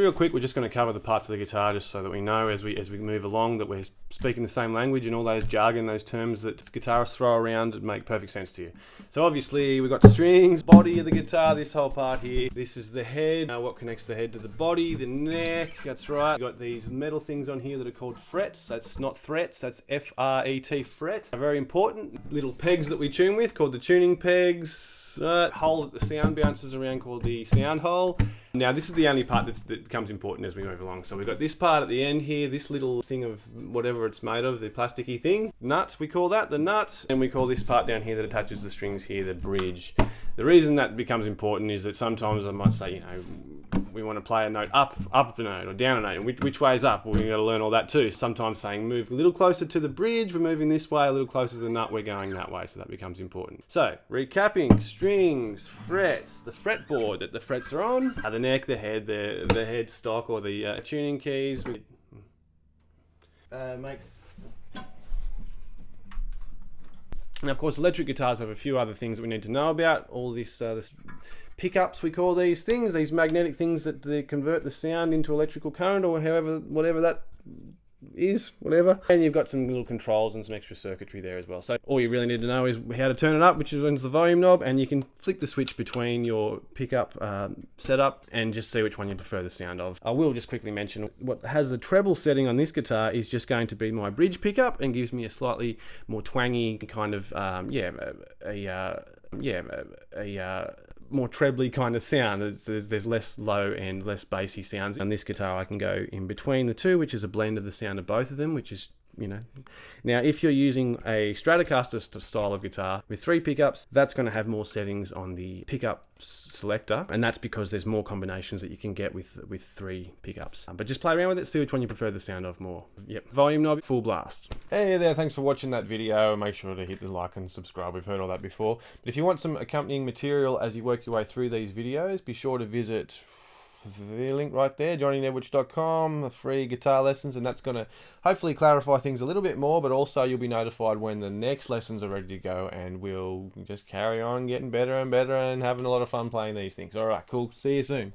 real quick, we're just going to cover the parts of the guitar just so that we know as we move along that we're speaking the same language, and all those jargon, those terms that guitarists throw around make perfect sense to you. So obviously we've got strings, body of the guitar, this whole part here. This is the head. What connects the head to the body? The neck. That's right. We've got these metal things on here that are called frets. That's not threats. That's F-R-E-T, fret. Very important. Little pegs that we tune with called the tuning pegs. Hole that the sound bounces around called the sound hole. Now this is the only part that becomes important as we move along. So we've got this part at the end here, this little thing of whatever it's made of, the plasticky thing. Nut, we call that, the nut. And we call this part down here that attaches the strings here, the bridge. The reason that becomes important is that sometimes I might say, you know, we want to play a note up a note or down a note. Which way is up? Well, we've got to learn all that too. Sometimes saying move a little closer to the bridge, we're moving this way, a little closer to the nut, we're going that way. So that becomes important. So recapping, strings, frets, the fretboard that the frets are on, the neck, the head, the head stock or the tuning keys. And of course, electric guitars have a few other things that we need to know about. All this pickups, we call these things, these magnetic things that they convert the sound into electrical current, or whatever that is, whatever. And you've got some little controls and some extra circuitry there as well. So all you really need to know is how to turn it up, which is the volume knob, and you can flick the switch between your pickup setup and just see which one you prefer the sound of. I will just quickly mention what has the treble setting on this guitar is just going to be my bridge pickup and gives me a slightly more twangy kind of more trebly kind of sound. There's less low and less bassy sounds. On this guitar I can go in between the two, which is a blend of the sound of both of them, which is, you know. Now if you're using a Stratocaster style of guitar with 3 pickups, that's going to have more settings on the pickup selector, and that's because there's more combinations that you can get with 3 pickups. But just play around with it, see which one you prefer the sound of more. Yep, volume knob, full blast. Hey there, thanks for watching that video. Make sure to hit the like and subscribe. We've heard all that before. But if you want some accompanying material as you work your way through these videos, be sure to visit the link right there, johnnynedwich.com, free guitar lessons, and that's going to hopefully clarify things a little bit more, but also you'll be notified when the next lessons are ready to go, and we'll just carry on getting better and better and having a lot of fun playing these things. All right, cool. See you soon.